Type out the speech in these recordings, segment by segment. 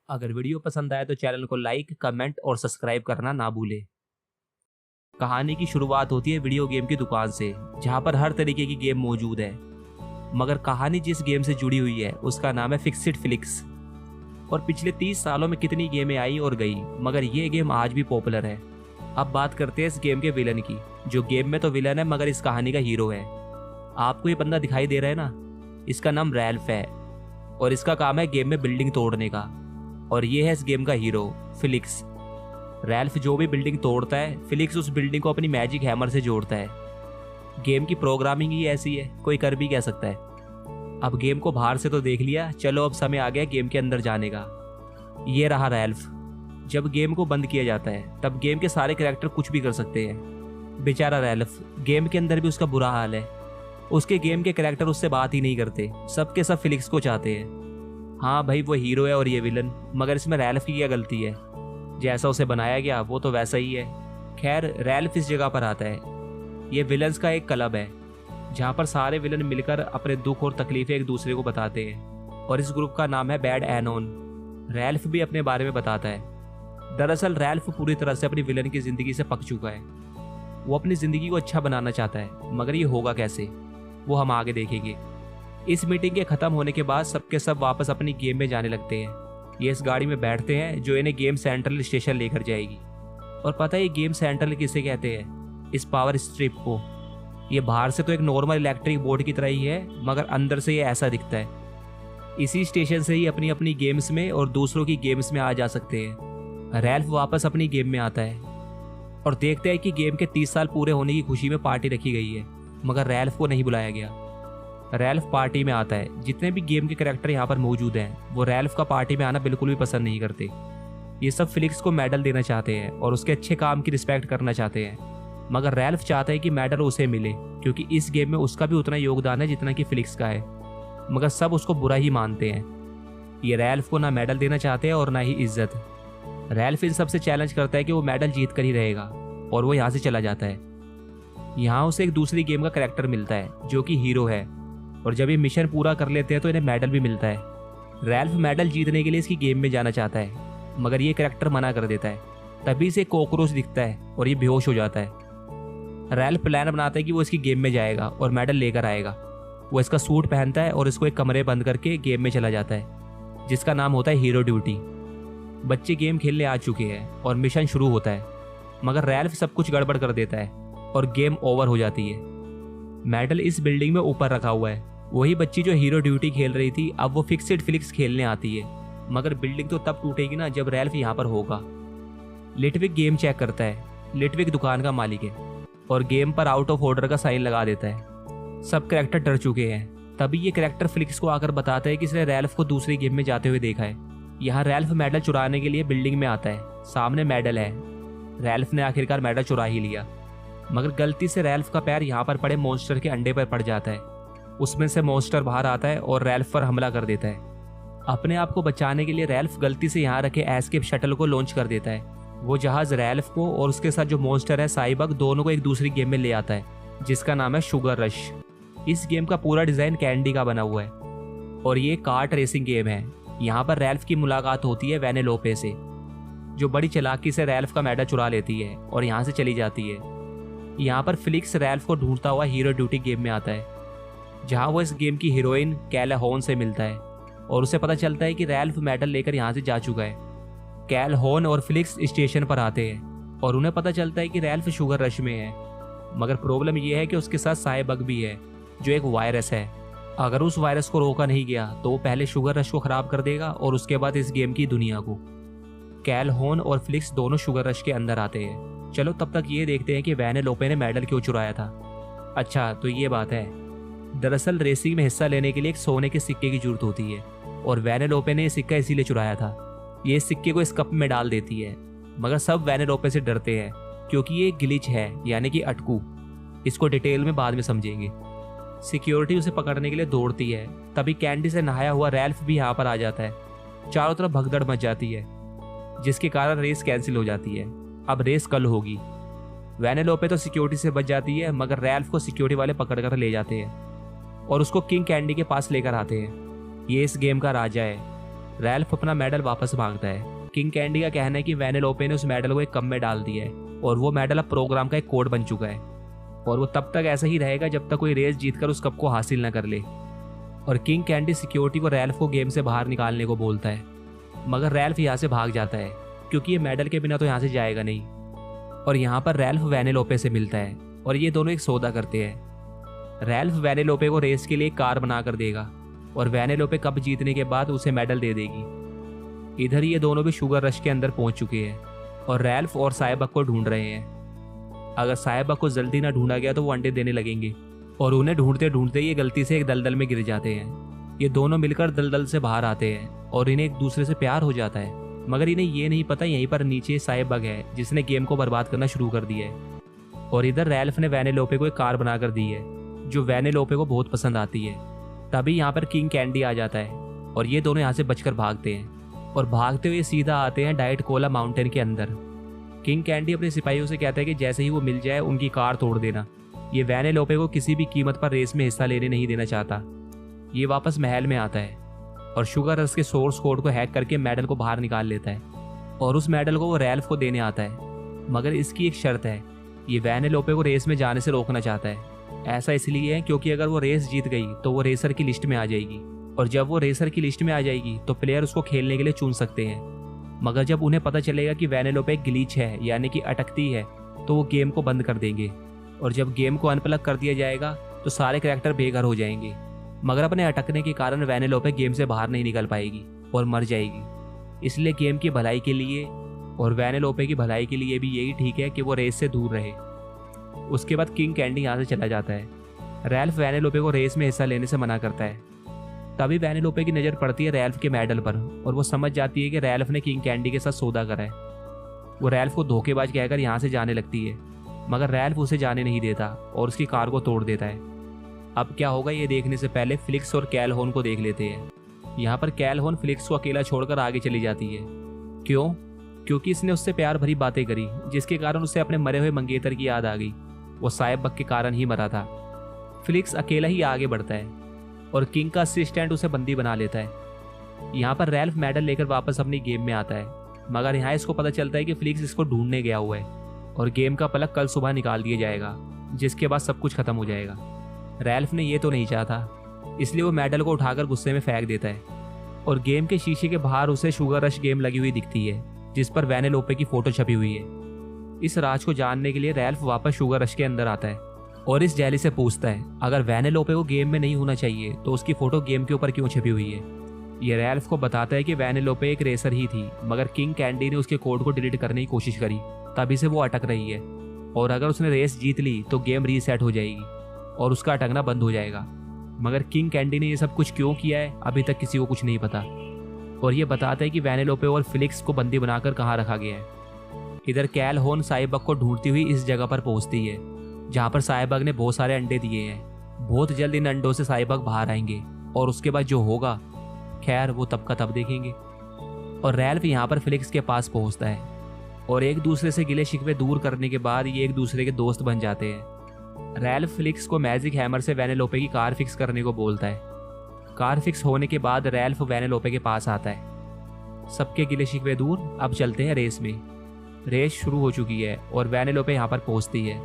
अगर वीडियो पसंद आए तो चैनल को लाइक, कमेंट और सब्सक्राइब करना ना भूलें। कहानी की शुरुआत होती है वीडियो गेम की दुकान से, जहां पर हर तरीके की गेम मौजूद है। मगर कहानी जिस गेम से जुड़ी हुई है उसका नाम है फिक्सिट फ्लिक्स। और पिछले 30 सालों में कितनी गेमें आई और गई, मगर ये गेम आज भी पॉपुलर है। अब बात करते हैं इस गेम के विलन की, जो गेम में तो विलन है मगर इस कहानी का हीरो है। आपको ये बंदा दिखाई दे रहा है ना, इसका नाम रैल्फ है और इसका काम है गेम में बिल्डिंग तोड़ने का। और ये है इस गेम का हीरो फिलिक्स। रैल्फ जो भी बिल्डिंग तोड़ता है, फिलिक्स उस बिल्डिंग को अपनी मैजिक हैमर से जोड़ता है। गेम की प्रोग्रामिंग ही ऐसी है, कोई कर भी कह सकता है। अब गेम को बाहर से तो देख लिया, चलो अब समय आ गया गेम के अंदर जाने का। ये रहा रैल्फ। जब गेम को बंद किया जाता है तब गेम के सारे कैरेक्टर कुछ भी कर सकते हैं। बेचारा रैल्फ, गेम के अंदर भी उसका बुरा हाल है। उसके गेम के कैरेक्टर उससे बात ही नहीं करते, सबके सब फिलिक्स को चाहते हैं। हाँ भाई, वो हीरो है और ये विलन, मगर इसमें रैल्फ की क्या गलती है? जैसा उसे बनाया गया वो तो वैसा ही है। खैर, रैल्फ इस जगह पर आता है। ये विलन्स का एक क्लब है जहाँ पर सारे विलन मिलकर अपने दुख और तकलीफें एक दूसरे को बताते हैं, और इस ग्रुप का नाम है बैड एनोन। रैल्फ भी अपने बारे में बताता है। दरअसल रैल्फ पूरी तरह से अपनी विलन की जिंदगी से पक चुका है। वो अपनी जिंदगी को अच्छा बनाना चाहता है, मगर ये होगा कैसे, वो हम आगे देखेंगे। इस मीटिंग के खत्म होने के बाद सबके सब वापस अपनी गेम में जाने लगते हैं। ये इस गाड़ी में बैठते हैं जो इन्हें गेम सेंट्रल स्टेशन लेकर जाएगी। और पता है ये गेम सेंट्रल किसे कहते हैं? इस पावर स्ट्रिप को। ये बाहर से तो एक नॉर्मल इलेक्ट्रिक बोर्ड की तरह ही है, मगर अंदर से ये ऐसा दिखता है। इसी स्टेशन से ही अपनी अपनी गेम्स में और दूसरों की गेम्स में आ जा सकते हैं। रैल्फ वापस अपनी गेम में आता है और देखते हैं कि गेम के 30 साल पूरे होने की खुशी में पार्टी रखी गई है, मगर रैल्फ को नहीं बुलाया गया। रैल्फ पार्टी में आता है। जितने भी गेम के कैरेक्टर यहाँ पर मौजूद हैं वो रैल्फ का पार्टी में आना बिल्कुल भी पसंद नहीं करते। ये सब फिलिक्स को मेडल देना चाहते हैं और उसके अच्छे काम की रिस्पेक्ट करना चाहते हैं, मगर रैल्फ चाहता है कि मेडल उसे मिले, क्योंकि इस गेम में उसका भी उतना योगदान है जितना कि फिलिक्स का है। मगर सब उसको बुरा ही मानते हैं। ये रैल्फ को ना मेडल देना चाहते हैं और ना ही इज्जत। रैल्फ इन सबसे चैलेंज करता है कि वो मेडल जीत कर ही रहेगा, और वो यहाँ से चला जाता है। यहाँ उसे एक दूसरी गेम का कैरेक्टर मिलता है जो कि हीरो है, और जब ये मिशन पूरा कर लेते हैं तो इन्हें मेडल भी मिलता है। रैल्फ मेडल जीतने के लिए इसकी गेम में जाना चाहता है, मगर ये कैरेक्टर मना कर देता है। तभी से कॉकरोच दिखता है और ये बेहोश हो जाता है। रैल्फ प्लान बनाता है कि वो इसकी गेम में जाएगा और मेडल लेकर आएगा। वो इसका सूट पहनता है और इसको एक कमरे बंद करके गेम में चला जाता है, जिसका नाम होता है हीरो ड्यूटी। बच्चे गेम खेलने आ चुके हैं और मिशन शुरू होता है, मगर रैल्फ सब कुछ गड़बड़ कर देता है और गेम ओवर हो जाती है। मेडल इस बिल्डिंग में ऊपर रखा हुआ है। वही बच्ची जो हीरो ड्यूटी खेल रही थी अब वो फिक्सिट फ्लिक्स खेलने आती है, मगर बिल्डिंग तो तब टूटेगी ना जब रैल्फ यहाँ पर होगा। लिटविक गेम चेक करता है। लिटविक दुकान का मालिक है और गेम पर आउट ऑफ ऑर्डर का साइन लगा देता है। सब कैरेक्टर डर चुके हैं। तभी ये कैरेक्टर फ्लिक्स को आकर बताता है कि इसने रैल्फ को दूसरी गेम में जाते हुए देखा है। यहाँ रैल्फ मेडल चुराने के लिए बिल्डिंग में आता है। सामने मेडल है। रैल्फ ने आखिरकार मेडल चुरा ही लिया, मगर गलती से रैल्फ का पैर यहाँ पर पड़े मॉन्स्टर के अंडे पर पड़ जाता है। उसमें से मॉन्स्टर बाहर आता है और रैल्फ पर हमला कर देता है। अपने आप को बचाने के लिए रैल्फ गलती से यहाँ रखे एस्केप शटल को लॉन्च कर देता है। वो जहाज रैल्फ को और उसके साथ जो मॉन्स्टर है साइबग, दोनों को एक दूसरी गेम में ले आता है, जिसका नाम है शुगर रश। इस गेम का पूरा डिजाइन कैंडी का बना हुआ है और ये कार्ट रेसिंग गेम है। यहाँ पर रैल्फ की मुलाकात होती है वेनेलोपे से, जो बड़ी चालाकी से रैल्फ का मेडल चुरा लेती है और यहाँ से चली जाती है। यहाँ पर फिलिक्स रैल्फ को ढूंढता हुआ हीरो ड्यूटी गेम में आता है, जहाँ वो इस गेम की हीरोइन कैलहोन से मिलता है और उसे पता चलता है कि रैल्फ मेडल लेकर यहाँ से जा चुका है। कैलहोन और फिलिक्स स्टेशन पर आते हैं और उन्हें पता चलता है कि रैल्फ शुगर रश में है, मगर प्रॉब्लम यह है कि उसके साथ साइबग भी है, जो एक वायरस है। अगर उस वायरस को रोका नहीं गया तो वो पहले शुगर रश को खराब कर देगा और उसके बाद इस गेम की दुनिया को। कैलहोन और फिलिक्स दोनों शुगर रश के अंदर आते हैं। चलो तब तक ये देखते हैं कि वेनेलोपे ने मेडल क्यों चुराया था। अच्छा, तो ये बात है। दरअसल रेसिंग में हिस्सा लेने के लिए एक सोने के सिक्के की जरूरत होती है और वेनेलोपे ने ये सिक्का इसीलिए चुराया था। ये इस सिक्के को इस कप में डाल देती है, मगर सब वेनेलोपे से डरते हैं क्योंकि ये ग्लिच है, यानी कि अटकू। इसको डिटेल में बाद में समझेंगे। सिक्योरिटी उसे पकड़ने के लिए दौड़ती है। तभी कैंडी से नहाया हुआ रैल्फ भी यहाँ पर आ जाता है। चारों तरफ भगदड़ मच जाती है, जिसके कारण रेस कैंसिल हो जाती है। अब रेस कल होगी। वेनेलोपे तो सिक्योरिटी से बच जाती है, मगर रैल्फ को सिक्योरिटी वाले पकड़कर ले जाते हैं और उसको किंग कैंडी के पास लेकर आते हैं। ये इस गेम का राजा है रैल्फ अपना मेडल वापस मांगता है। किंग कैंडी का कहना है कि वैनेलोपे ने उस मेडल को एक कप में डाल दिया है और वो मेडल अब प्रोग्राम का एक कोड बन चुका है और वो तब तक ऐसा ही रहेगा जब तक कोई रेस जीतकर उस कप को हासिल न कर ले। और किंग कैंडी सिक्योरिटी को रैल्फ को गेम से बाहर निकालने को बोलता है, मगर रैल्फ यहाँ से भाग जाता है क्योंकि ये मेडल के बिना तो यहाँ से जाएगा नहीं। और यहाँ पर रैल्फ वैनेलोपे से मिलता है और ये दोनों एक सौदा करते हैं। रैल्फ वैनेलोपे को रेस के लिए एक कार बना कर देगा और वैनेलोपे कप जीतने के बाद उसे मेडल दे देगी। इधर ये दोनों भी शुगर रश के अंदर पहुंच चुके हैं और रैल्फ और साइबक को ढूंढ रहे हैं। अगर साइबक को जल्दी ना ढूंढा गया तो वो अंडे देने लगेंगे और उन्हें ढूंढते ढूंढते ये गलती से एक दलदल में गिर जाते हैं। ये दोनों मिलकर दलदल से बाहर आते हैं और इन्हें एक दूसरे से प्यार हो जाता है, मगर इन्हें ये नहीं पता यहीं पर नीचे साइबक है जिसने गेम को बर्बाद करना शुरू कर दिया है। और इधर रैल्फ ने वैनेलोपे को एक कार बनाकर दी है जो वैनेलोपे को बहुत पसंद आती है। तभी यहाँ पर किंग कैंडी आ जाता है और ये दोनों यहाँ से बचकर भागते हैं और भागते हुए सीधा आते हैं डाइट कोला माउंटेन के अंदर। किंग कैंडी अपने सिपाहियों से कहता है कि जैसे ही वो मिल जाए उनकी कार तोड़ देना। ये वैनेलोपे को किसी भी कीमत पर रेस में हिस्सा लेने नहीं देना चाहता। ये वापस महल में आता है और शुगर रश के सोर्स कोड को हैक करके मेडल को बाहर निकाल लेता है और उस मेडल को वो रैल्फ को देने आता है, मगर इसकी एक शर्त है। ये वैनेलोपे को रेस में जाने से रोकना चाहता है। ऐसा इसलिए है क्योंकि अगर वो रेस जीत गई तो वो रेसर की लिस्ट में आ जाएगी और जब वो रेसर की लिस्ट में आ जाएगी तो प्लेयर उसको खेलने के लिए चुन सकते हैं। मगर जब उन्हें पता चलेगा कि वैनेलोपे एक ग्लिच है यानी कि अटकती है तो वो गेम को बंद कर देंगे और जब गेम को अनप्लग कर दिया जाएगा तो सारे कैरेक्टर बेघर हो जाएंगे। मगर अपने अटकने के कारण वैनेलोपे गेम से बाहर नहीं निकल पाएगी और मर जाएगी। इसलिए गेम की भलाई के लिए और वैनेलोपे की भलाई के लिए भी यही ठीक है कि वो रेस से दूर रहे। उसके बाद किंग कैंडी यहाँ से चला जाता है। रैल्फ वैनेलोपे को रेस में हिस्सा लेने से मना करता है। तभी वैनेलोपे की नज़र पड़ती है रैल्फ के मेडल पर और वो समझ जाती है कि रैल्फ ने किंग कैंडी के साथ सौदा करा है। वो रैल्फ को धोखेबाज कहकर यहाँ से जाने लगती है, मगर रैल्फ उसे जाने नहीं देता और उसकी कार को तोड़ देता है। अब क्या होगा ये देखने से पहले फ्लिक्स और कैलहोन को देख लेते हैं। यहाँ पर कैलहोन फ्लिक्स को अकेला छोड़कर आगे चली जाती है। क्यों? क्योंकि इसने उससे प्यार भरी बातें करी जिसके कारण उसे अपने मरे हुए मंगेतर की याद आ गई। वो साइबक के कारण ही मरा था। फ्लिक्स अकेला ही आगे बढ़ता है और किंग का असिस्टेंट उसे बंदी बना लेता है। यहाँ पर रैल्फ मेडल लेकर वापस अपनी गेम में आता है, मगर यहाँ इसको पता चलता है कि फ्लिक्स इसको ढूंढने गया हुआ है और गेम का पलक कल सुबह निकाल दिया जाएगा, जिसके बाद सब कुछ खत्म हो जाएगा। रैल्फ ने ये तो नहीं चाहता, इसलिए वो मेडल को उठाकर गुस्से में फेंक देता है और गेम के शीशे के बाहर उसे शुगर रश गेम लगी हुई दिखती है जिस पर वैनेलोपे की फोटो छपी हुई है। इस राज को जानने के लिए रैल्फ वापस शुगर रश के अंदर आता है और इस जैली से पूछता है अगर वैनेलोपे को गेम में नहीं होना चाहिए तो उसकी फोटो गेम के ऊपर क्यों छपी हुई है। ये रैल्फ को बताता है कि वैनेलोपे एक रेसर ही थी, मगर किंग कैंडी ने उसके कोड को डिलीट करने की कोशिश करी, तभी से वो अटक रही है और अगर उसने रेस जीत ली तो गेम रीसेट हो जाएगी और उसका अटकना बंद हो जाएगा। मगर किंग कैंडी ने ये सब कुछ क्यों किया है अभी तक किसी को कुछ नहीं पता और ये बताता है कि वैनेलोपे और फ्लिक्स को बंदी बनाकर कहाँ रखा गया है। इधर कैलहोन साइबक को ढूंढती हुई इस जगह पर पहुंचती है जहां पर साइबक ने बहुत सारे अंडे दिए हैं। बहुत जल्द इन अंडों से साइबक बाहर आएंगे और उसके बाद जो होगा खैर वो तब का तब देखेंगे। और रैल्फ यहाँ पर फ्लिक्स के पास पहुंचता है और एक दूसरे से गिले शिकवे दूर करने के बाद ये एक दूसरे के दोस्त बन जाते हैं। रैल्फ फ्लिक्स को मैजिक हैमर से वैनेलोपे की कार फिक्स करने को बोलता है। कार फिक्स होने के बाद रैल्फ वैनेलोपे के पास आता है। सबके गिले शिकवे दूर, अब चलते हैं रेस में। रेस शुरू हो चुकी है और वैनेलोपे यहाँ पर पहुंचती है।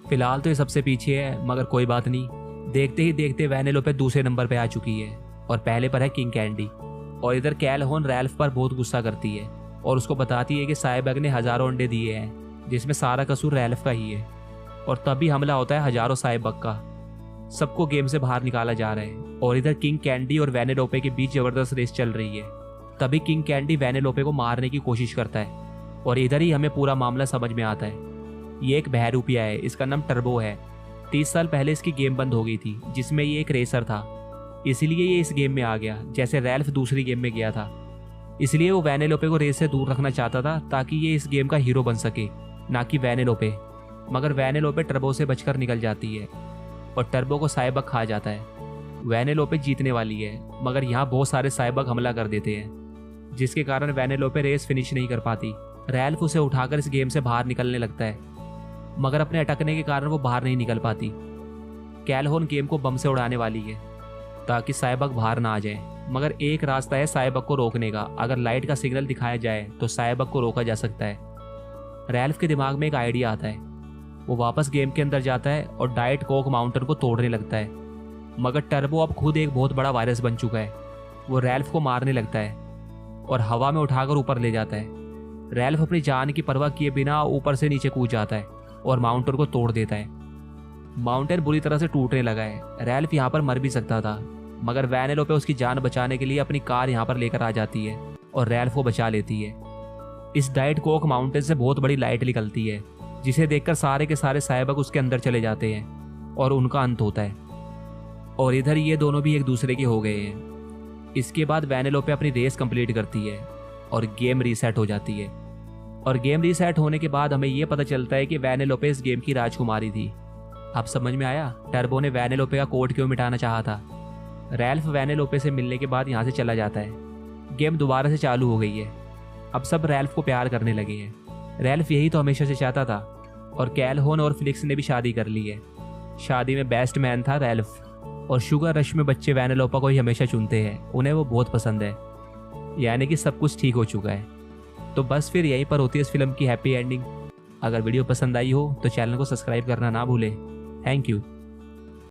फिलहाल तो ये सबसे पीछे है, मगर कोई बात नहीं। देखते ही देखते वैनेलोपे दूसरे नंबर पे आ चुकी है और पहले पर है किंग कैंडी। और इधर कैलहोन रैल्फ पर बहुत गुस्सा करती है और उसको बताती है कि साइबक ने हजारों अंडे दिए हैं जिसमें सारा कसूर रैल्फ का ही है। और तभी हमला होता है हजारों साइबक का। सबको गेम से बाहर निकाला जा रहा है और इधर किंग कैंडी और वैनेलोपे के बीच जबरदस्त रेस चल रही है। तभी किंग कैंडी वैनेलोपे को मारने की कोशिश करता है और इधर ही हमें पूरा मामला समझ में आता है। ये एक बहरूपिया है, इसका नाम टर्बो है। 30 साल पहले इसकी गेम बंद हो गई थी जिसमें ये एक रेसर था, इसलिए ये इस गेम में आ गया जैसे रैल्फ दूसरी गेम में गया था। इसलिए वो वैनेलोपे को रेस से दूर रखना चाहता था ताकि ये इस गेम का हीरो बन सके, ना कि वैनेलोपे। मगर वैनेलोपे टर्बो से बचकर निकल जाती है और टर्बो को साइबक खा जाता है। वैनेलोपे जीतने वाली है, मगर यहाँ बहुत सारे साइबक हमला कर देते हैं जिसके कारण वैनेलोपे रेस फिनिश नहीं कर पाती। रैल्फ उसे उठाकर इस गेम से बाहर निकलने लगता है, मगर अपने अटकने के कारण वो बाहर नहीं निकल पाती। कैलहोन गेम को बम से उड़ाने वाली है ताकि साइबक बाहर ना आ जाए, मगर एक रास्ता है साइबक को रोकने का। अगर लाइट का सिग्नल दिखाया जाए तो साइबक को रोका जा सकता है। रैल्फ के दिमाग में एक आइडिया आता है। वो वापस गेम के अंदर जाता है और डाइट कोक माउंटेन को तोड़ने लगता है। मगर टर्बो अब खुद एक बहुत बड़ा वायरस बन चुका है। वो रैल्फ को मारने लगता है और हवा में उठाकर ऊपर ले जाता है। रैल्फ अपनी जान की परवाह किए बिना ऊपर से नीचे कूद जाता है और माउंटेन को तोड़ देता है। माउंटेन बुरी तरह से टूटने लगा है। रैल्फ यहाँ पर मर भी सकता था, मगर वैनेलोपे उसकी जान बचाने के लिए अपनी कार यहाँ पर लेकर आ जाती है और रैल्फ को बचा लेती है। इस डाइट कोक माउंटेन से बहुत बड़ी लाइट निकलती है, जिसे देखकर सारे के सारे साइबक उसके अंदर चले जाते हैं और उनका अंत होता है। और इधर ये दोनों भी एक दूसरे के हो गए हैं। इसके बाद वैनेलोपे अपनी रेस कंप्लीट करती है और गेम रीसेट हो जाती है। और गेम रीसेट होने के बाद हमें यह पता चलता है कि वैनेलोपे इस गेम की राजकुमारी थी। अब समझ में आया टर्बो ने वैनेलोपे का कोड क्यों मिटाना चाहा था। रैल्फ वैनेलोपे से मिलने के बाद यहाँ से चला जाता है। गेम दोबारा से चालू हो गई है। अब सब रैल्फ को प्यार करने लगे हैं। रैल्फ यही तो हमेशा से चाहता था। और कैलहोन और फ्लिक्स ने भी शादी कर ली है। शादी में बेस्ट मैन था रैल्फ। और शुगर रश में बच्चे वैनेलोपा को ही हमेशा चुनते हैं, उन्हें वो बहुत पसंद है। यानी कि सब कुछ ठीक हो चुका है। तो बस फिर यहीं पर होती है इस फिल्म की हैप्पी एंडिंग। अगर वीडियो पसंद आई हो तो चैनल को सब्सक्राइब करना ना भूलें। Thank you.